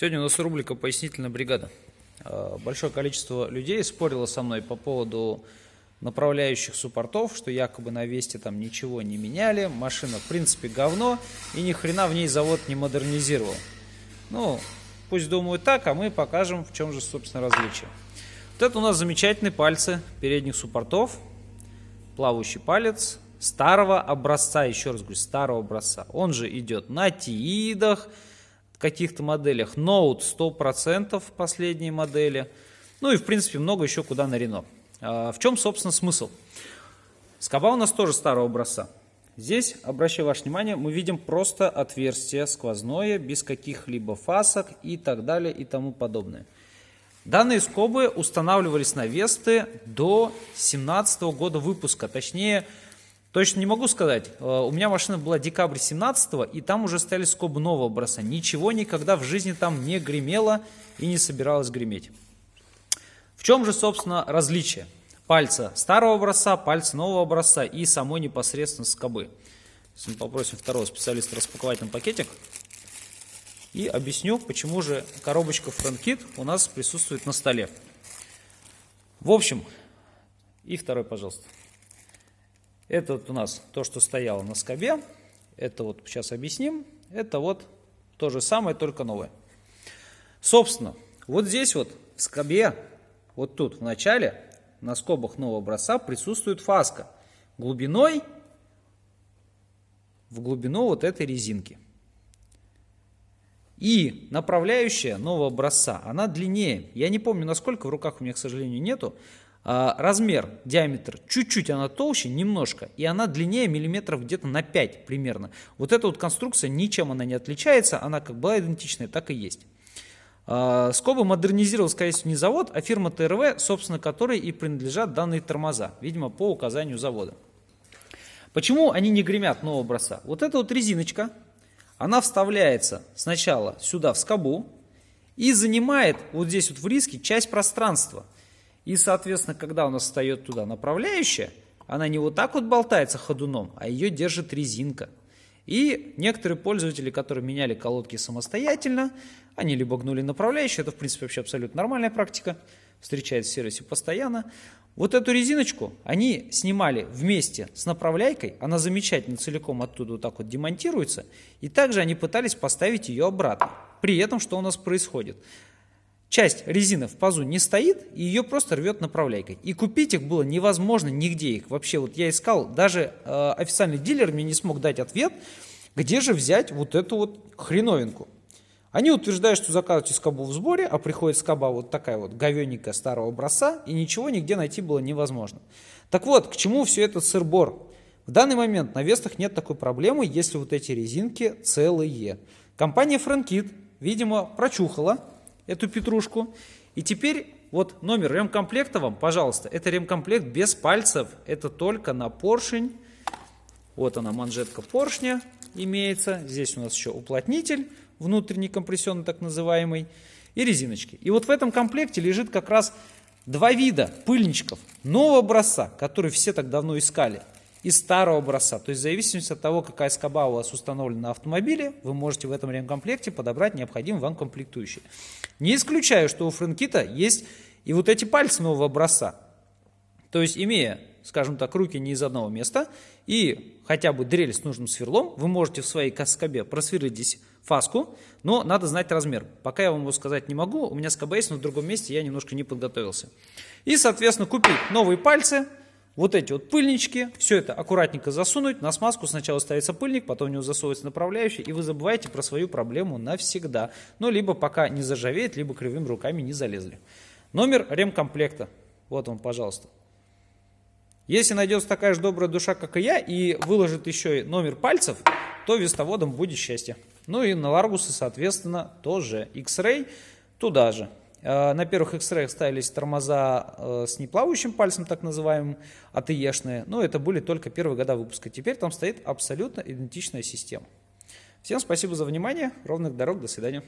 Сегодня у нас рубрика «Пояснительная бригада». Большое количество людей спорило со мной по поводу направляющих суппортов, что якобы на Весте там ничего не меняли, машина в принципе говно и ни хрена в ней завод не модернизировал. Ну, пусть думают так, а мы покажем, в чем же, собственно, различие. Вот это у нас замечательные пальцы передних суппортов, плавающий палец старого образца, еще раз говорю, старого образца. Он же идет на Тиидах, в каких-то моделях, Note 100% последние модели, ну и в принципе много еще куда на Рено. В чем, собственно, смысл? Скоба у нас тоже старого образца. Здесь, обращаю ваше внимание, мы видим просто отверстие сквозное, без каких-либо фасок и так далее и тому подобное. Данные скобы устанавливались на Весты до 2017 года выпуска, точнее, точно не могу сказать. У меня машина была декабрь 17-го, и там уже стояли скобы нового образца. Ничего никогда в жизни там не гремело и не собиралось греметь. В чем же, собственно, различие пальца старого образца, пальца нового образца и самой непосредственно скобы? Если мы попросим второго специалиста распаковать нам пакетик и объясню, почему же коробочка FriendKit у нас присутствует на столе. В общем, и второй, пожалуйста. Это вот у нас то, что стояло на скобе. Это вот сейчас объясним. Это вот то же самое, только новое. Собственно, вот здесь вот в скобе, вот тут в начале, на скобах нового образца присутствует фаска глубиной в глубину вот этой резинки. И направляющая нового образца, она длиннее. Я не помню, насколько, в руках у меня, к сожалению, нету. Размер, диаметр чуть-чуть она толще, немножко, и она длиннее миллиметров где-то на 5 примерно. Вот эта вот конструкция, ничем она не отличается, она как была идентичная, так и есть. Скобы модернизировал, скорее всего, не завод, а фирма ТРВ, собственно, которой и принадлежат данные тормоза, видимо, по указанию завода. Почему они не гремят нового образца? Вот эта вот резиночка, она вставляется сначала сюда в скобу и занимает вот здесь вот в риске часть пространства. И, соответственно, когда у нас встает туда направляющая, она не вот так вот болтается ходуном, а ее держит резинка. И некоторые пользователи, которые меняли колодки самостоятельно, они либо гнули направляющую, это в принципе вообще абсолютно нормальная практика, встречается в сервисе постоянно. Вот эту резиночку они снимали вместе с направляйкой, она замечательно целиком оттуда вот так вот демонтируется, и также они пытались поставить ее обратно. При этом что у нас происходит? Часть резины в пазу не стоит, и ее просто рвет направляйкой. И купить их было невозможно нигде. Их вообще вот я искал, даже официальный дилер мне не смог дать ответ, где же взять вот эту вот хреновинку. Они утверждают, что заказываете скобу в сборе, а приходит скоба вот такая вот говенненькая старого образца, и ничего нигде найти было невозможно. Так вот, к чему все этот сыр-бор? В данный момент на Вестах нет такой проблемы, если вот эти резинки целые. Компания FriendKit, видимо, прочухала эту петрушку. И теперь вот номер ремкомплекта вам, пожалуйста, это ремкомплект без пальцев, это только на поршень. Вот она, манжетка поршня имеется. Здесь у нас еще уплотнитель, внутренний компрессионный так называемый, и резиночки. И вот в этом комплекте лежит как раз два вида пыльничков нового образца, которые все так давно искали, и старого образца. То есть в зависимости от того, какая скоба у вас установлена на автомобиле, вы можете в этом ремкомплекте подобрать необходимые вам комплектующие. Не исключаю, что у FriendKit есть и вот эти пальцы нового образца. То есть, имея, скажем так, руки не из одного места и хотя бы дрель с нужным сверлом, вы можете в своей скобе просверлить здесь фаску, но надо знать размер. Пока я вам его сказать не могу, у меня скоба есть, но в другом месте я немножко не подготовился. И, соответственно, купить новые пальцы, вот эти вот пыльнички, все это аккуратненько засунуть, на смазку сначала ставится пыльник, потом в него засовывается направляющий, и вы забываете про свою проблему навсегда. Ну, либо пока не заржавеет, либо кривыми руками не залезли. Номер ремкомплекта, вот он, пожалуйста. Если найдется такая же добрая душа, как и я, и выложит еще и номер пальцев, то вестоводам будет счастье. Ну и на Ларгусы, соответственно, тоже. X-Ray туда же. На первых X-Ray ставились тормоза с неплавающим пальцем, так называемым, АТЕшные. Но это были только первые года выпуска. Теперь там стоит абсолютно идентичная система. Всем спасибо за внимание. Ровных дорог. До свидания.